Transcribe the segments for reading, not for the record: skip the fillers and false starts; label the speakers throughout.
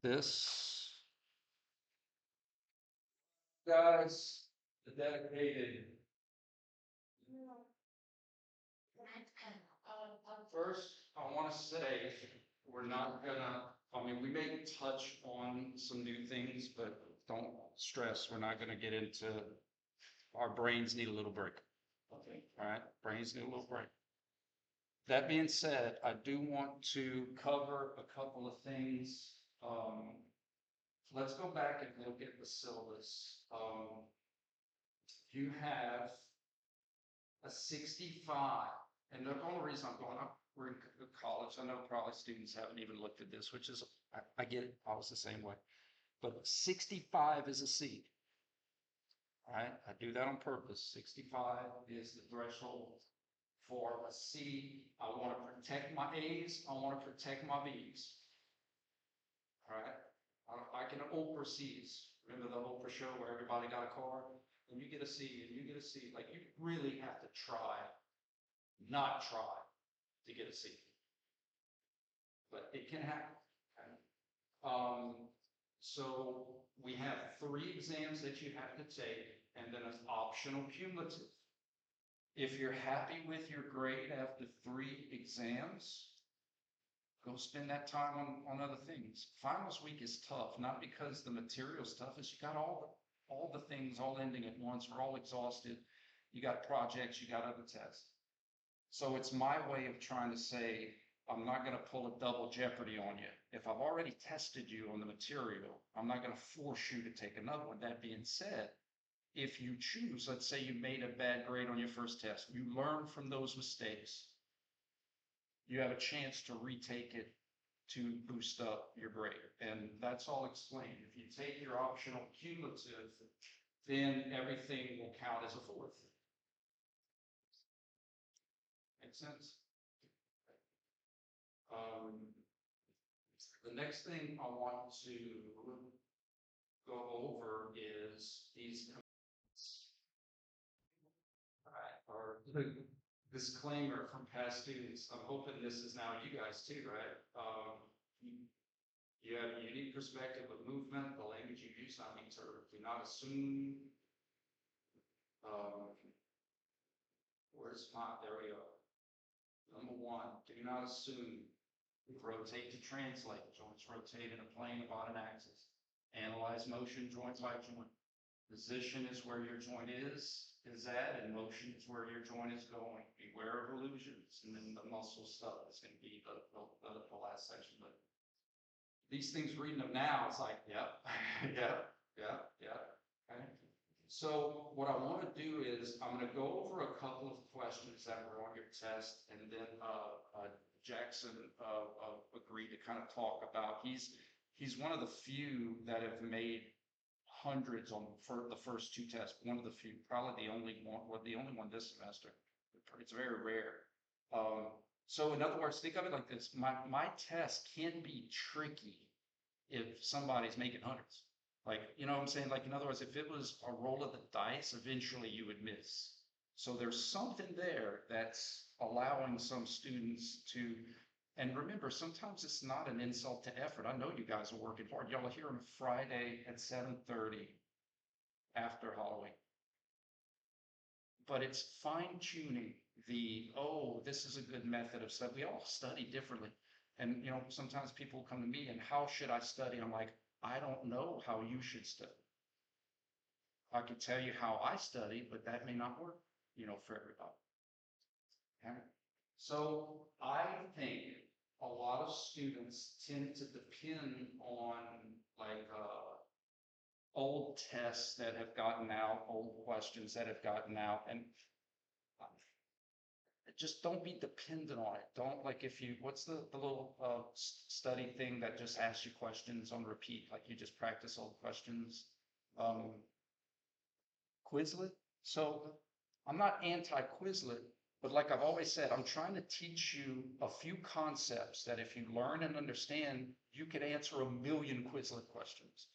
Speaker 1: This, guys, the dedicated. First, I want to say we're not gonna, I mean, we may touch on some new things, but don't stress. We're not gonna get into, our brains need a little break. Okay. All right, brains need a little break. That being said, I do want to cover a couple of things. Let's go back and look at the syllabus. You have a 65, and the only reason I'm going up, we're in college. I know probably students haven't even looked at this, which is, I get it. I was the same way. But 65 is a C. All right, I do that on purpose. 65 is the threshold for a C. I want to protect my A's. I want to protect my B's. All right, I can Oprah C's. Remember the Oprah show where everybody got a car? And you get a C, and you get a C. Like, you really have to try, not try to get a C. But it can happen. Okay? So we have 3 exams that you have to take, and then an optional cumulative. If you're happy with your grade after 3 exams, go spend that time on other things. Finals week is tough, not because the material's tough, it's you got all the things all ending at once. We're all exhausted. You got projects, you got other tests. So it's my way of trying to say, I'm not going to pull a double jeopardy on you. If I've already tested you on the material, I'm not going to force you to take another one. That being said, if you choose, let's say you made a bad grade on your first test, you learn from those mistakes, you have a chance to retake it to boost up your grade. And that's all explained. If you take your optional cumulative, then everything will count as a 4th. Make sense? The next thing I want to go over is these comments. All right, or the disclaimer from past students. I'm hoping this is now you guys too, right? You have a unique perspective of movement, the language you use not mean to do not assume. Where's my, there we go. Number 1, do not assume. Rotate to translate. Joints rotate in a plane about an axis. Analyze motion joint by joint. Position is where your joint is at, and motion is where your joint is going. Beware of illusions, and then the muscle stuff is going to be the last section. But these things, reading them now, it's like, yep, yep, yep, yep. Okay. So what I want to do is I'm going to go over a couple of questions that were on your test, and then Jackson agreed to kind of talk about. He's one of the few that have made hundreds on for the first 2 tests. One of the few, probably the only one, or the only one this semester. It's very rare. So in other words, think of it like this: my test can be tricky if somebody's making hundreds. Like, you know what I'm saying? Like, in other words, if it was a roll of the dice, eventually you would miss. So there's something there that's allowing some students to, and remember, sometimes it's not an insult to effort. I know you guys are working hard. Y'all are here on Friday at 7:30 after Halloween. But it's fine tuning the, oh, this is a good method of study. We all study differently. And, you know, sometimes people come to me and how should I study? I'm like, I don't know how you should study. I can tell you how I study, but that may not work, you know, for everybody. Okay? So I think a lot of students tend to depend on like old tests that have gotten out, old questions that have gotten out, and just don't be dependent on it. Don't, like, if you, what's the little study thing that just asks you questions on repeat, like you just practice old questions? Quizlet. So I'm not anti-Quizlet, but like I've always said, I'm trying to teach you a few concepts that if you learn and understand, you could answer a million Quizlet questions,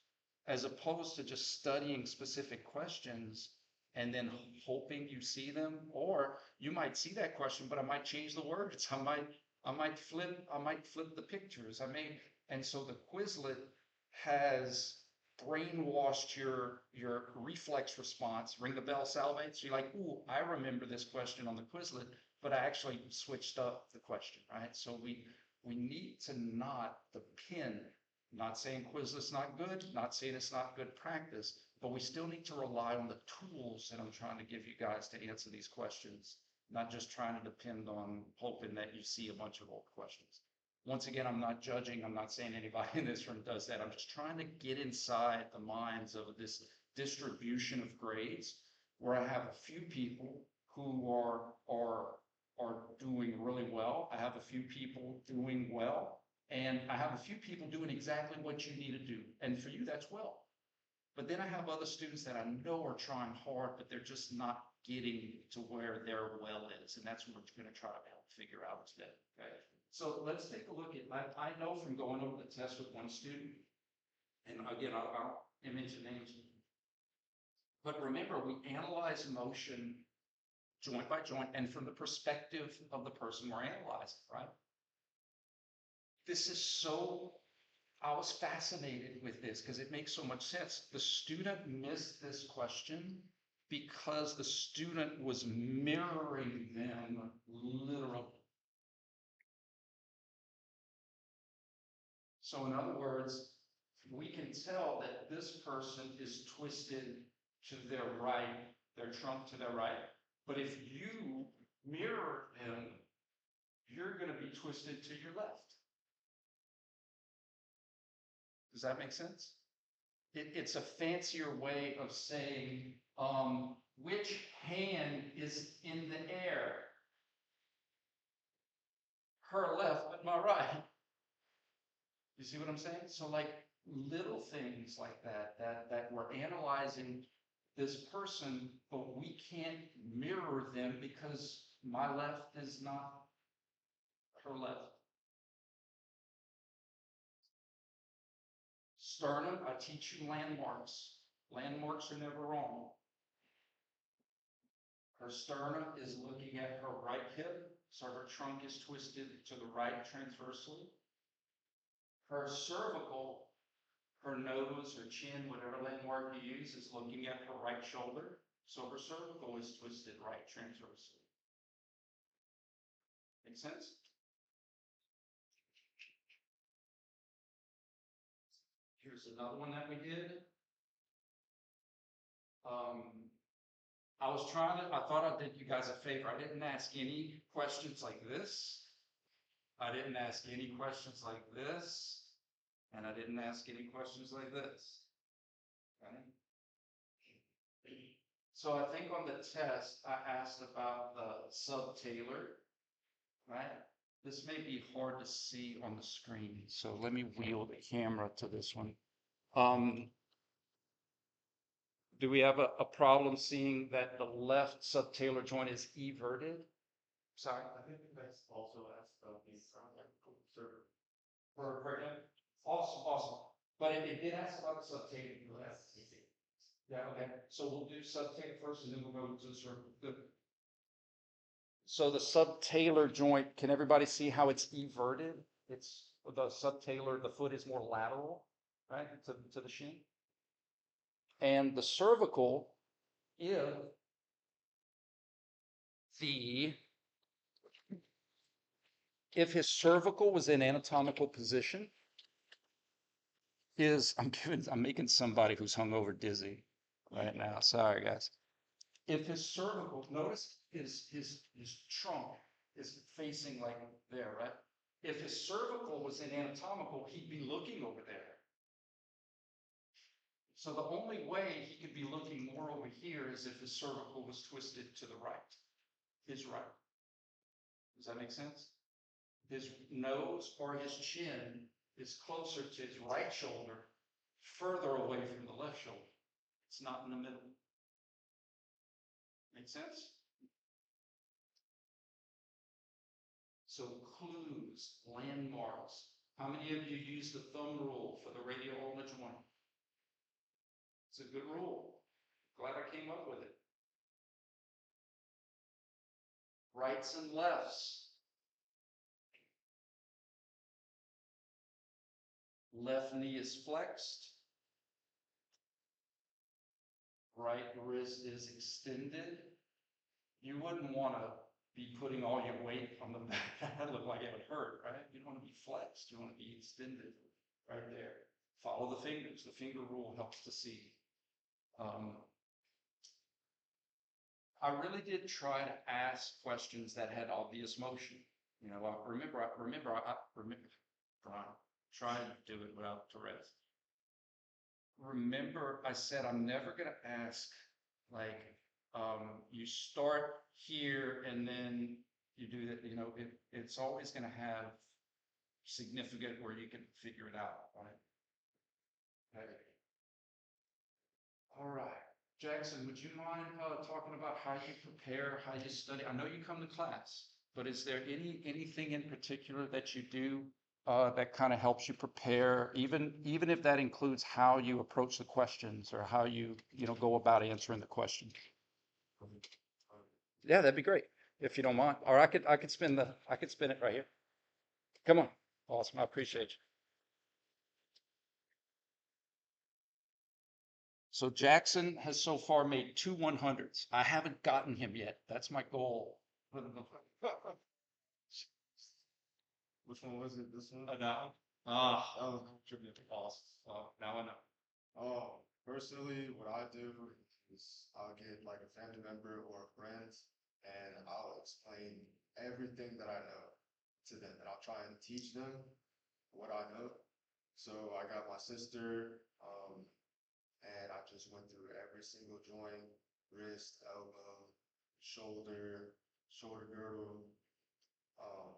Speaker 1: as opposed to just studying specific questions and then hoping you see them. Or you might see that question, but I might change the words. I might flip the pictures. And so the Quizlet has brainwashed your reflex response. Ring the bell salivates. You're like, ooh, I remember this question on the Quizlet, but I actually switched up the question, right? So we need to not depend, not saying Quizlet's not good, not saying it's not good practice, but we still need to rely on the tools that I'm trying to give you guys to answer these questions, not just trying to depend on hoping that you see a bunch of old questions. Once again, I'm not judging. I'm not saying anybody in this room does that. I'm just trying to get inside the minds of this distribution of grades where I have a few people who are doing really well. I have a few people doing well, and I have a few people doing exactly what you need to do. And for you, that's well. But then I have other students that I know are trying hard, but they're just not getting to where their well is. And that's what we're going to try to help figure out today. Okay. So let's take a look at, I know from going over the test with one student, and again, I don't mention names, but remember, we analyze motion joint by joint and from the perspective of the person we're analyzing, right? This is so, I was fascinated with this because it makes so much sense. The student missed this question because the student was mirroring them literally. So in other words, we can tell that this person is twisted to their right, their trunk to their right. But if you mirror them, you're going to be twisted to your left. Does that make sense? It's a fancier way of saying which hand is in the air. Her left, but my right. You see what I'm saying? So like little things like that we're analyzing this person, but we can't mirror them because my left is not her left. Sternum, I teach you landmarks. Landmarks are never wrong. Her sternum is looking at her right hip, so her trunk is twisted to the right transversely. Her cervical, her nose, her chin, whatever landmark you use, is looking at her right shoulder, so her cervical is twisted right transversely. Make sense? Here's another one that we did. I thought I did you guys a favor. I didn't ask any questions like this. I didn't ask any questions like this. And I didn't ask any questions like this. Okay? So I think on the test, I asked about the subtalar, right? This may be hard to see on the screen, so let me wheel the camera to this one. Do we have a problem seeing that the left subtalar joint is everted? Sorry?
Speaker 2: I think that's also asked about the server.
Speaker 1: For pregnant? Awesome, awesome. But it did ask about the subtalar.
Speaker 2: That's easy.
Speaker 1: Yeah, okay. So we'll do subtalar first and then we'll go to the cervical. Good. So the subtalar joint, can everybody see how it's everted? It's the subtalar, the foot is more lateral, right, to the shin. And the cervical, if his cervical was in anatomical position, I'm making somebody who's hungover dizzy right now. Sorry, guys. If his cervical, notice his trunk is facing like there, right? If his cervical was in anatomical, he'd be looking over there. So the only way he could be looking more over here is if his cervical was twisted to the right, his right. Does that make sense? His nose or his chin is closer to his right shoulder, further away from the left shoulder. It's not in the middle. Make sense? So clues, landmarks. How many of you use the thumb rule for the radial ulnar joint? It's a good rule. Glad I came up with it. Rights and lefts. Left knee is flexed. Right wrist is extended. You wouldn't want to be putting all your weight on the back. That look like it would hurt, right? You don't want to be flexed. You want to be extended right there. Follow the fingers. The finger rule helps to see. I really did try to ask questions that had obvious motion. You know, I remember trying to do it without Tourette's. Remember, I said I'm never going to ask, like, you start here and then you do that. You know, it's always going to have significant where you can figure it out, right? Okay. All right. Jackson, would you mind talking about how you prepare, how you study? I know you come to class, but is there anything in particular that you do that kind of helps you prepare, even if that includes how you approach the questions or how you go about answering the question? Yeah, that'd be great if you don't mind. Or I could spin it right here. Come on. Awesome. I appreciate you. So Jackson has so far made 2 100s. I haven't gotten him yet. That's my goal.
Speaker 2: Which one was it? This one?
Speaker 1: Now,
Speaker 2: Oh, tribute.
Speaker 1: awesome. Now I know.
Speaker 2: Oh, personally, what I do is I'll get like a family member or a friend, and I'll explain everything that I know to them, and I'll try and teach them what I know. So I got my sister, and I just went through every single joint, wrist, elbow, shoulder girdle, um,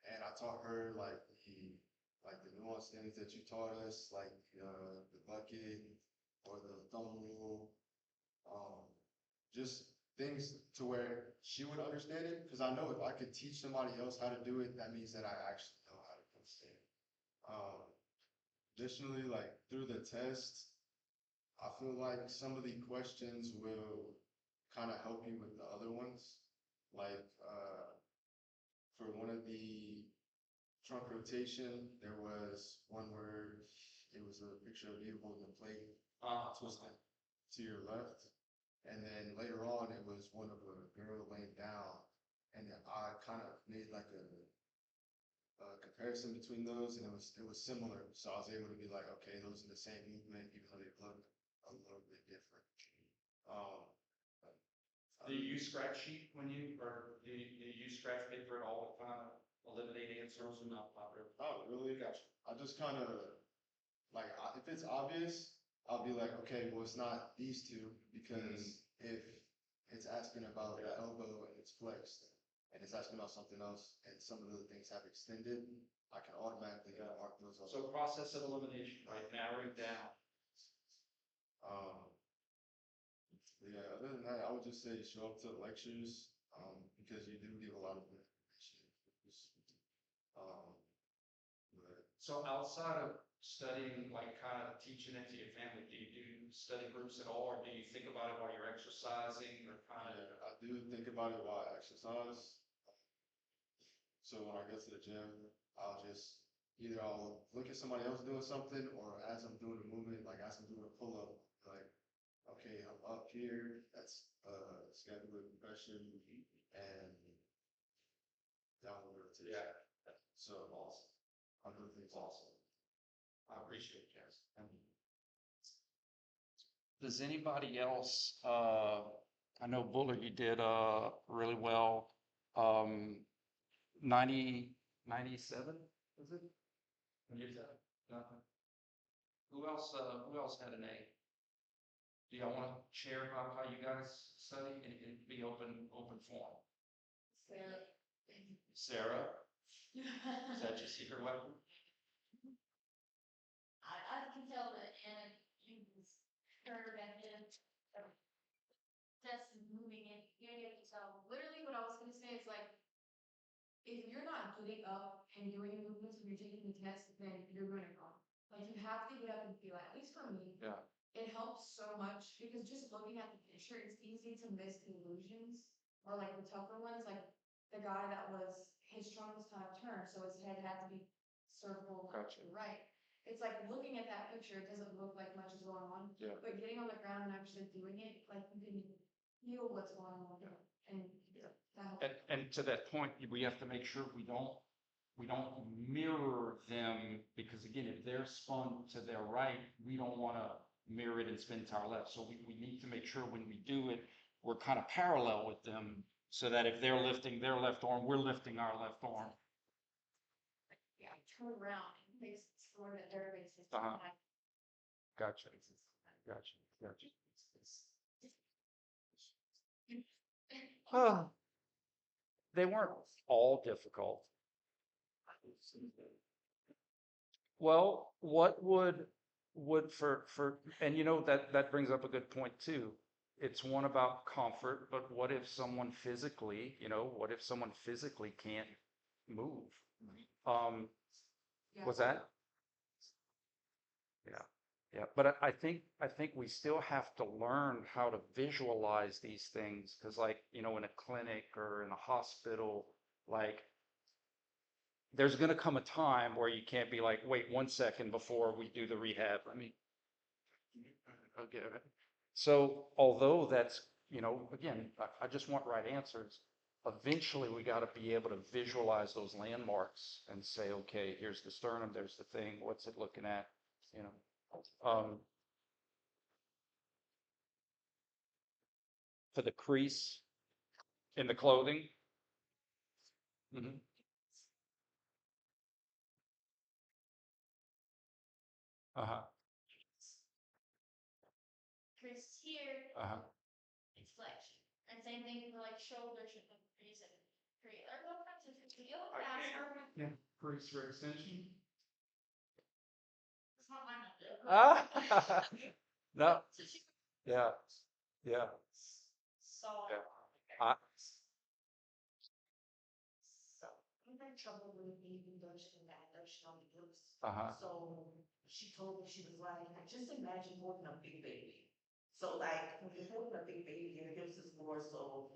Speaker 2: and I taught her like the nuanced things that you taught us, like the bucket or the thumb rule, um, just things to where she would understand it. Because I know if I could teach somebody else how to do it, that means that I actually know how to understand it. Additionally, like through the test, I feel like some of the questions will kind of help you with the other ones. Like for one of the trunk rotation, there was one where it was a picture of you holding a plate twisted to your left. And then later on, it was one of a girl laying down. And then I kind of made like a comparison between those, and it was similar. So I was able to be like, okay, those are the same movement, even though they look a little bit different. Um,
Speaker 1: Do you use scratch sheet or do you use scratch paper at all to kind of eliminate answers or not? Not really.
Speaker 2: not really.
Speaker 1: Gotcha.
Speaker 2: I just kind of like if it's obvious, I'll be like, okay, well, it's not these two because if it's asking about the elbow and it's flexed, and it's asking about something else, and some of the things have extended, I can automatically mark those up.
Speaker 1: So process of elimination, right? Narrowing down.
Speaker 2: Um, yeah, other than that, I would just say show up to lectures, because you do give a lot of information. Um, but
Speaker 1: So outside of studying, like kind of teaching it to your family, do you do study groups at all, or do you think about it while you're exercising, or kind of?
Speaker 2: yeah, I do think about it while I exercise. So when I go to the gym, I'll look at somebody else doing something, or as I'm doing a movement, like as I'm doing a pull up, like, okay, I'm up here, that's scapular compression and downward rotation.
Speaker 1: Yeah.
Speaker 2: So
Speaker 1: Awesome.
Speaker 2: I'm doing things
Speaker 1: Awesome. I appreciate it, Jess. Does anybody else, I know Buller, you did really well. 97, is it? 97. Who else had an A? Do y'all want to share about how you guys study? It can be open forum. Sarah? Is that your secret weapon?
Speaker 3: I can tell that Anna uses her method of just moving it, getting it to tell. Literally what I was gonna say is like, if you're not getting up and doing movements when you're taking the test, then you're going wrong. Like you have to get up and feel it. At least for me,
Speaker 1: Yeah.
Speaker 3: it helps so much because just looking at the picture, it's easy to miss illusions or like the tougher ones. Like the guy that was his trunk was kind of turned, so his head had to be circled
Speaker 1: Gotcha.
Speaker 3: to the right. it's like looking at that picture, it doesn't look like much is going on.
Speaker 2: Yeah.
Speaker 3: But getting on the ground and actually doing it, like you can feel what's going on. And that helps.
Speaker 1: And to that point, we have to make sure we don't mirror them, because again, if they're spun to their right, we don't want to mirror it and spin to our left. So we need to make sure when we do it, we're kind of parallel with them, so that if they're lifting their left arm, we're lifting our left arm.
Speaker 3: Yeah, turn around and face forward at their bases.
Speaker 1: Uh-huh. Gotcha. Gotcha. Oh, they weren't all difficult. Well, what would for, and that brings up a good point too. It's one about comfort, but what if someone physically, can't move? Um,
Speaker 3: Yeah.
Speaker 1: was that? Yeah, yeah, but I think we still have to learn how to visualize these things, because like, in a clinic or in a hospital, like there's gonna come a time where you can't be like, wait 1 second before we do the rehab. Okay. So although that's, again, I just want right answers. Eventually, we got to be able to visualize those landmarks and say, okay, here's the sternum, there's the thing, what's it looking at, you know? For the crease in the clothing. Hmm. Uh-huh.
Speaker 3: Crease here,
Speaker 1: Uh-huh.
Speaker 3: it's flexion. And same thing for like shoulders and crease and crease. There's all kinds of things. You'll ask.
Speaker 1: Yeah, crease for extension.
Speaker 3: It's not mine.
Speaker 1: Ah, no, yeah, yeah,
Speaker 3: So.
Speaker 1: yeah. I,
Speaker 4: I'm having trouble with even though she that notion on the books.
Speaker 1: uh-huh.
Speaker 4: So she told me, she was like, just imagine holding a big baby. So like when you're holding a big baby, your hips is more so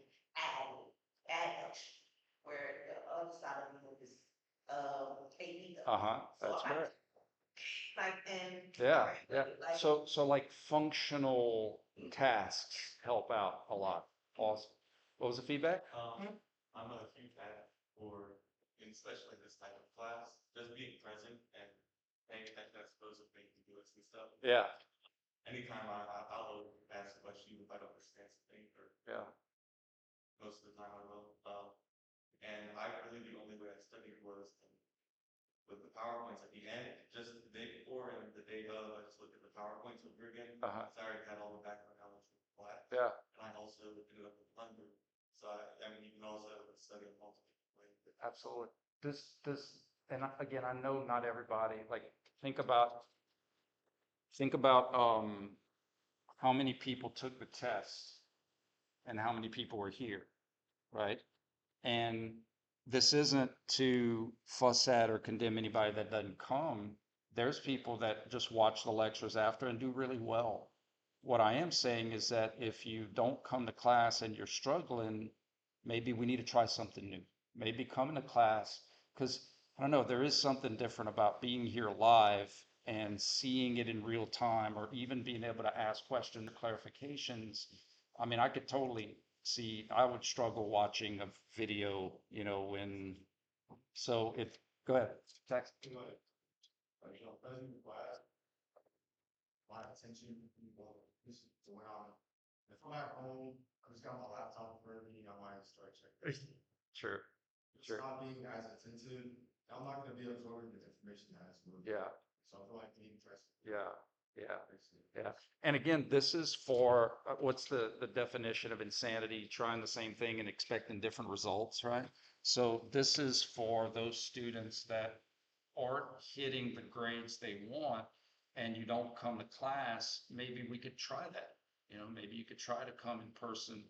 Speaker 4: adduction, where the other side of the hip is abduction.
Speaker 1: Uh-huh,
Speaker 4: So
Speaker 1: that's
Speaker 4: I-
Speaker 1: correct.
Speaker 4: Like and
Speaker 1: Yeah,
Speaker 4: right,
Speaker 1: yeah.
Speaker 4: like,
Speaker 1: So like functional tasks help out a lot. Awesome. What was the feedback?
Speaker 5: I'm a huge fan for, especially this type of class, just being present and paying attention, I suppose, of making notes and stuff.
Speaker 1: Yeah,
Speaker 5: Anytime I'll ask a question if I don't understand something, or
Speaker 1: yeah.
Speaker 5: most of the time I will. And I really, the only way I studied was with the PowerPoints at the end, just the day before and the day of, I just looked at the PowerPoints over again.
Speaker 1: Uh-huh.
Speaker 5: So I already had all the background knowledge from the class.
Speaker 1: Yeah,
Speaker 5: And I also ended up with London. So I mean, you can also study in multiple ways.
Speaker 1: absolutely. And again, I know not everybody, like, think about how many people took the test and how many people were here, right? And this isn't to fuss at or condemn anybody that doesn't come. There's people that just watch the lectures after and do really well. What I am saying is that if you don't come to class and you're struggling, maybe we need to try something new. Maybe come to class, because I don't know, there is something different about being here live and seeing it in real time, or even being able to ask questions or clarifications. I mean, I could totally see, I would struggle watching a video, so go ahead, text.
Speaker 2: Present class, my attention, well, this is when if I'm at home, I just got my laptop for me, I might start checking.
Speaker 1: Sure,
Speaker 2: It's
Speaker 1: sure.
Speaker 2: not being as attentive, I'm not gonna be absorbing the information as well.
Speaker 1: Yeah,
Speaker 2: So I feel like being interested.
Speaker 1: yeah, yeah. Yeah, and again, this is for, what's the definition of insanity? Trying the same thing and expecting different results, right? So this is for those students that aren't hitting the grades they want, and you don't come to class. Maybe we could try that. Maybe you could try to come in person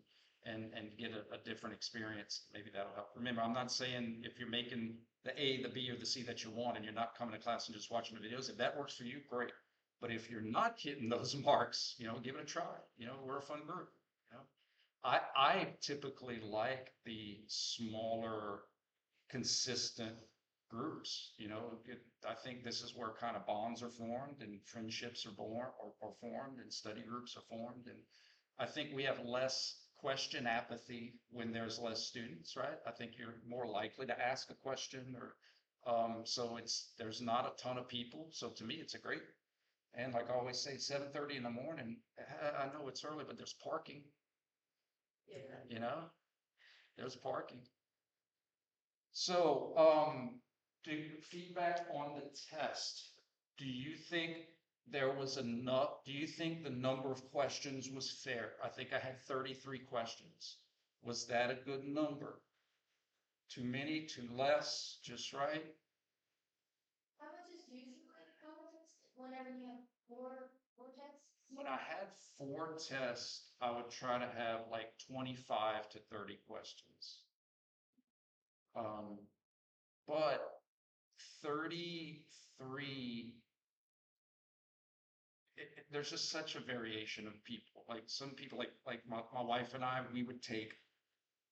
Speaker 1: and get a different experience. Maybe that'll help. Remember, I'm not saying if you're making the A, the B, or the C that you want, and you're not coming to class and just watching the videos, if that works for you, great. But if you're not hitting those marks, give it a try. We're a fun group. I typically like the smaller, consistent groups, I think this is where kind of bonds are formed and friendships are born or formed and study groups are formed. And I think we have less question apathy when there's less students, right? I think you're more likely to ask a question or, so there's not a ton of people. So to me, it's a great, and like I always say, 7:30 in the morning, I know it's early, but there's parking,
Speaker 4: Yeah.
Speaker 1: there's parking. So, feedback on the test. Do you think do you think the number of questions was fair? I think I had 33 questions. Was that a good number? Too many, too less, just right?
Speaker 3: How much is usually competence whenever you have four tests?
Speaker 1: When I had 4 tests, I would try to have like 25 to 30 questions. But 33, there's just such a variation of people. Like some people, like my wife and I, we would take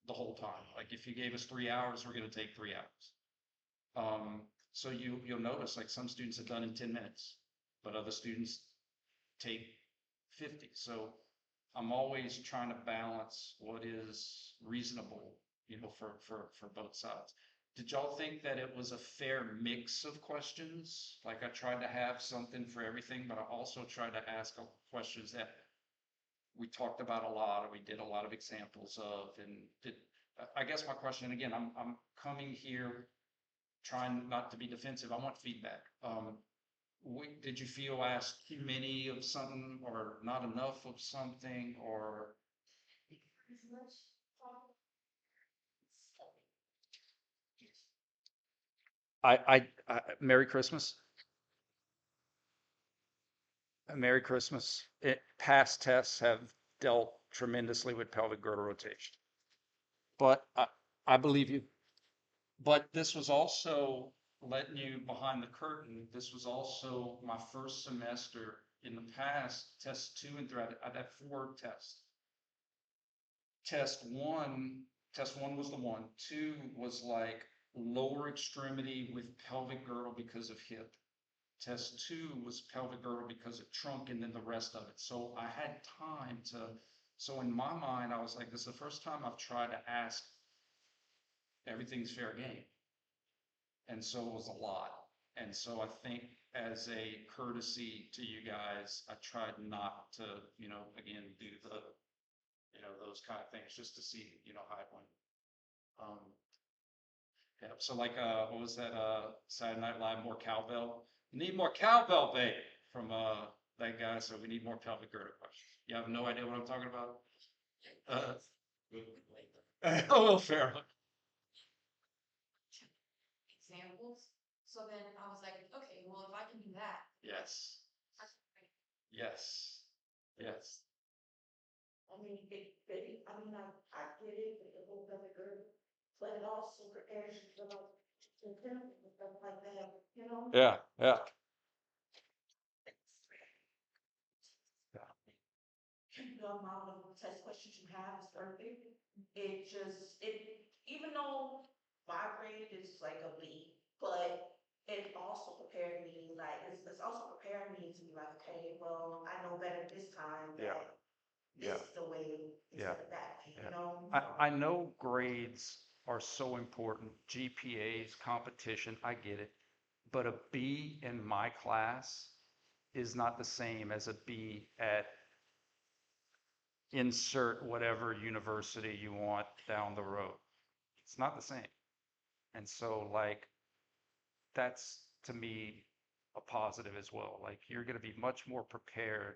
Speaker 1: the whole time. Like if you gave us 3 hours, we're going to take 3 hours. So you'll notice like some students have done in 10 minutes, but other students take 50. So I'm always trying to balance what is reasonable, for both sides. Did y'all think that it was a fair mix of questions? Like I tried to have something for everything, but I also tried to ask questions that we talked about a lot, or we did a lot of examples of, and I guess my question, again, I'm coming here trying not to be defensive. I want feedback. Did you feel asked too many of something or not enough of something or?
Speaker 3: As much talk.
Speaker 1: Merry Christmas. Merry Christmas. Past tests have dealt tremendously with pelvic girdle rotation. But I believe you. But this was also letting you behind the curtain. This was also my first semester in the past, test 2 and 3. I'd had 4 tests. Test one was the one. 2 was like lower extremity with pelvic girdle because of hip. Test 2 was pelvic girdle because of trunk and then the rest of it. So I had time so in my mind, I was like, this is the first time I've tried to ask everything's fair game. And so it was a lot. And so I think as a courtesy to you guys, I tried not to, again, do those kind of things just to see, how it went. Yeah, so like, what was that, Saturday Night Live, more cowbell? You need more cowbell, babe, from, that guy, so we need more pelvic girdle questions. You have no idea what I'm talking about? Oh, well, fair.
Speaker 3: Examples. So then I was like, okay, well, if I can do that.
Speaker 1: Yes,
Speaker 3: I can do it.
Speaker 1: yes, yes.
Speaker 4: I mean, I get it with the whole belly girdle, but it also prepares you for like the temp and stuff like that.
Speaker 1: Yeah, yeah.
Speaker 4: The amount of test questions you have is perfect. Even though my grade is like a B, but it also prepared me, like, it's also preparing me to be like, okay, well, I know better this time
Speaker 1: Yeah.
Speaker 4: that this is the way
Speaker 1: Yeah.
Speaker 4: instead of that way,
Speaker 1: I know grades are so important, GPAs, competition, I get it. But a B in my class is not the same as a B at insert whatever university you want down the road. It's not the same. And so like, that's to me a positive as well. Like you're going to be much more prepared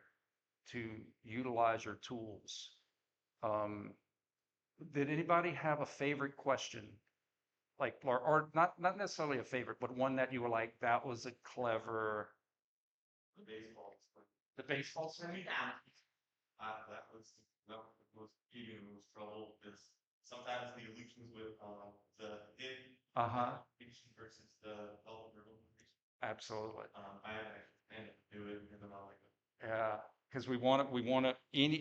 Speaker 1: to utilize your tools. Did anybody have a favorite question? Like, or not necessarily a favorite, but one that you were like, that was a clever.
Speaker 5: The baseball.
Speaker 1: The baseball swing?
Speaker 5: That was the most giving the most trouble because sometimes the illusions with the hip versus the pelvic girdle.
Speaker 1: Absolutely.
Speaker 5: I haven't do it and then I'll like
Speaker 1: Yeah, because we want to,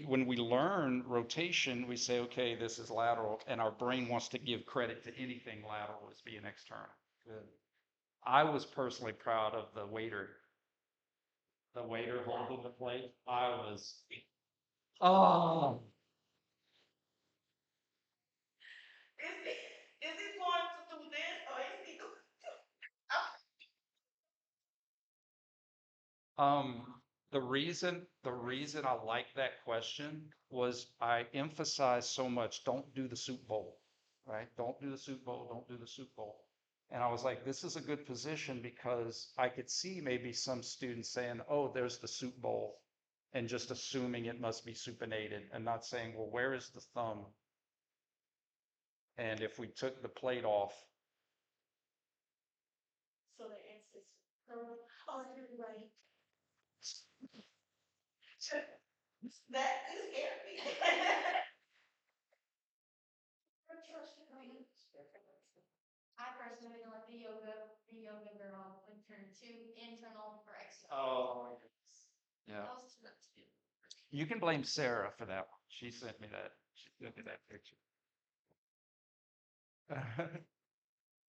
Speaker 1: when we learn rotation, we say, okay, this is lateral, and our brain wants to give credit to anything lateral as being external. Good. I was personally proud of the waiter. The waiter holding the plate. I was, oh,
Speaker 4: Is he going to do this or is he going
Speaker 1: the reason I like that question was I emphasized so much, don't do the soup bowl, right? Don't do the soup bowl, don't do the soup bowl. And I was like, this is a good position because I could see maybe some students saying, oh, there's the soup bowl, and just assuming it must be supinated and not saying, well, where is the thumb? And if we took the plate off,
Speaker 4: so the answer is oh, you're right. That is scary.
Speaker 3: I personally feel like the yoga girl would turn too internal for external.
Speaker 1: oh, yeah.
Speaker 3: That was too much to do.
Speaker 1: You can blame Sarah for that one. She sent me that. She sent me that picture.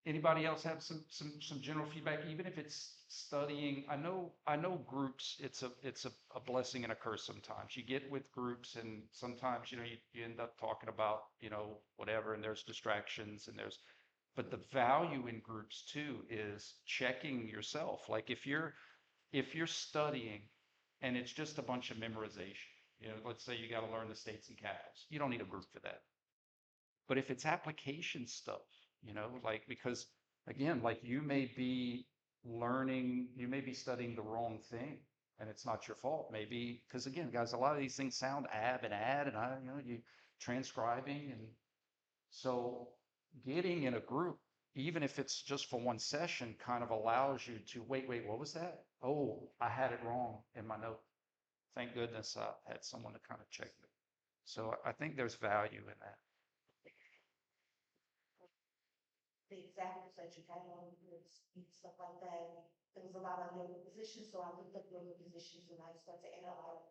Speaker 1: Anybody else have some general feedback, even if it's studying? I know groups, it's a blessing and a curse sometimes. You get with groups and sometimes, you end up talking about, whatever, and there's distractions and but the value in groups too is checking yourself. Like if you're studying and it's just a bunch of memorization, let's say you got to learn the states and capitals, you don't need a group for that. But if it's application stuff, like because again, like you may be you may be studying the wrong thing and it's not your fault. Maybe because again, guys, a lot of these things sound ab and ad and you transcribing and so getting in a group, even if it's just for one session, kind of allows you to wait, what was that? Oh, I had it wrong in my note. Thank goodness I had someone to kind of check me. So I think there's value in that.
Speaker 4: The examples that you had on groups and stuff like that. There was a lot of yoga positions, so I looked up yoga positions and I started to analyze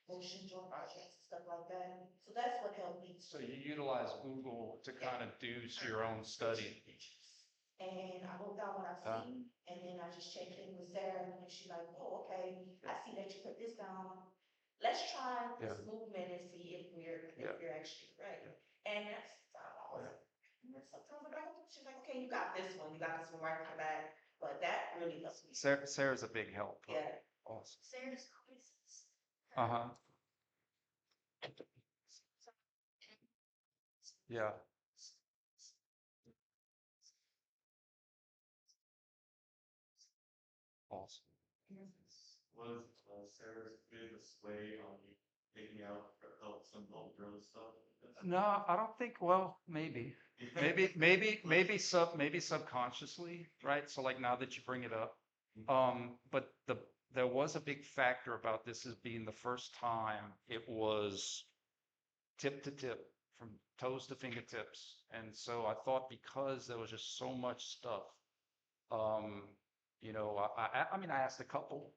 Speaker 4: motion, joint projects, and stuff like that. So that's what helped me.
Speaker 1: So you utilize Google to kind of do your own study.
Speaker 4: And I wrote down what I've seen, and then I just checked in with Sarah, and she's like, oh, okay, I see that you put this down. Let's try this movement and see if you're actually right. And that's, sometimes I'm like, she's like, okay, you got this one right in the back, but that really helps me.
Speaker 1: Sarah's a big help.
Speaker 4: Yeah.
Speaker 1: Awesome.
Speaker 3: Sarah's quizzes.
Speaker 1: Uh-huh. Yeah. Awesome.
Speaker 5: Was Sarah's biggest way on you taking out help some girl stuff?
Speaker 1: No, I don't think, well, maybe subconsciously, right? So like now that you bring it up, but there was a big factor about this as being the first time it was tip to tip, from toes to fingertips. And so I thought because there was just so much stuff, um, I mean, I asked a couple,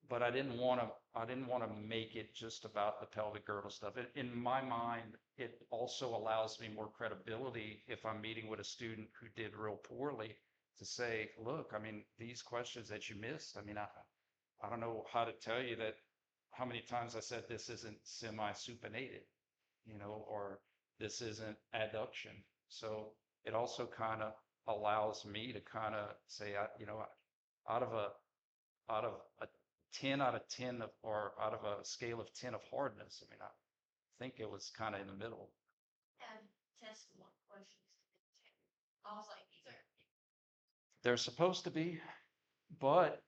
Speaker 1: but I didn't want to make it just about the pelvic girdle stuff. In my mind, it also allows me more credibility if I'm meeting with a student who did real poorly to say, look, I mean, these questions that you missed, I mean, I don't know how to tell you that how many times I said this isn't semi-supinated, or this isn't adduction. So it also kind of allows me to kind of say, out of a out of a 10 out of 10 or out of a scale of 10 of hardness, I mean, I think it was kind of in the middle.
Speaker 3: And test one questions. I was like, these are.
Speaker 1: They're supposed to be, but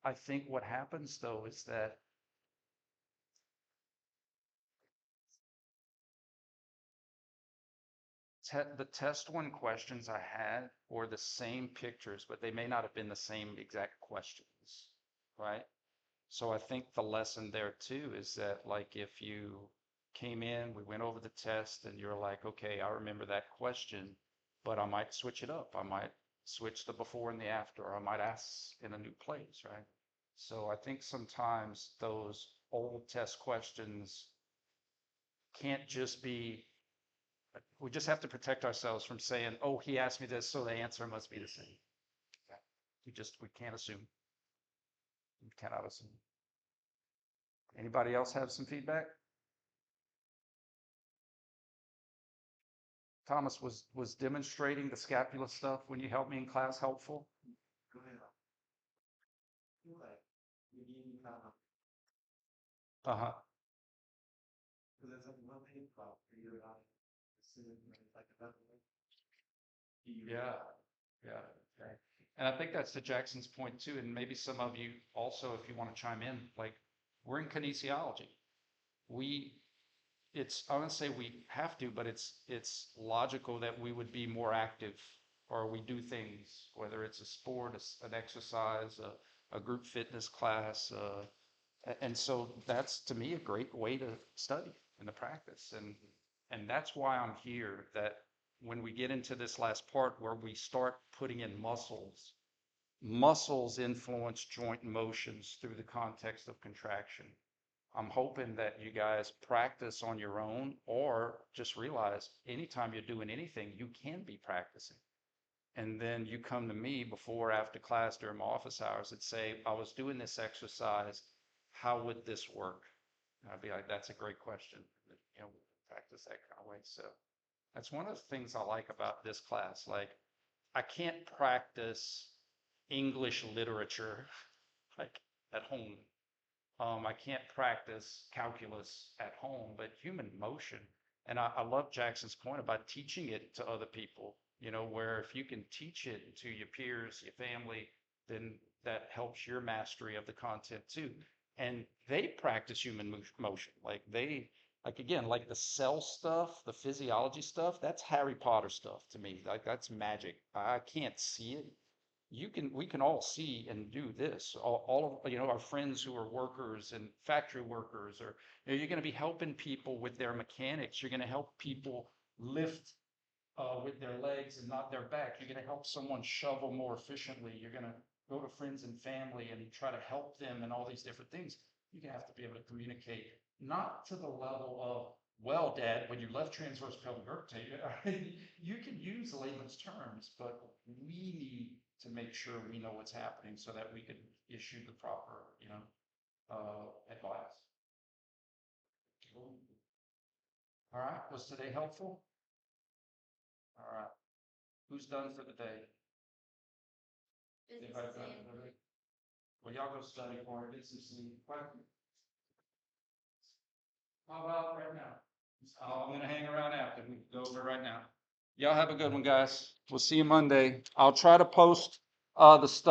Speaker 1: I think what happens though is that the test one questions I had were the same pictures, but they may not have been the same exact questions, right? So I think the lesson there too is that like if you came in, we went over the test and you're like, okay, I remember that question, but I might switch it up. I might switch the before and the after, or I might ask in a new place, right? So I think sometimes those old test questions can't just be, we just have to protect ourselves from saying, oh, he asked me this, so the answer must be the same. We can't assume. We cannot assume. Anybody else have some feedback? Thomas, was demonstrating the scapula stuff when you helped me in class helpful?
Speaker 5: Go ahead. I feel like we need
Speaker 1: Uh-huh.
Speaker 5: because there's like one thing about figure it out. It's like another way.
Speaker 1: Yeah, yeah. Okay. And I think that's to Jackson's point too, and maybe some of you also, if you want to chime in, like, we're in kinesiology. I wouldn't say we have to, but it's logical that we would be more active, or we do things, whether it's a sport, an exercise, a group fitness class, and so that's, to me, a great way to study and to practice. And that's why I'm here, that when we get into this last part where we start putting in muscles influence joint motions through the context of contraction. I'm hoping that you guys practice on your own, or just realize anytime you're doing anything, you can be practicing. And then you come to me before or after class during my office hours and say, I was doing this exercise, how would this work? And I'd be like, that's a great question. You know, practice that kind of way. So that's one of the things I like about this class. Like, I can't practice English literature like at home. I can't practice calculus at home, but human motion. And I love Jackson's point about teaching it to other people, you know, where if you can teach it to your peers, your family, then that helps your mastery of the content too. And they practice human motion. Like again, like the cell stuff, the physiology stuff, that's Harry Potter stuff to me. Like, that's magic. I can't see it. We can all see and do this. All of, our friends who are workers and factory workers, or, you're going to be helping people with their mechanics. You're going to help people lift with their legs and not their back. You're going to help someone shovel more efficiently. You're going to go to friends and family and try to help them and all these different things. You're going to have to be able to communicate, not to the level of, well, Dad, when you left transverse pelvic rotator, you can use layman's terms, but we need to make sure we know what's happening so that we can issue the proper, advice. Cool. All right, was today helpful? All right, who's done for the day?
Speaker 3: Business
Speaker 1: Anybody
Speaker 3: is
Speaker 1: done
Speaker 3: in.
Speaker 1: for the day? Well, y'all go study for it, get some sleep. How about right now? I'm gonna hang around after, we can go over right now. Y'all have a good one, guys. We'll see you Monday. I'll try to post the stuff.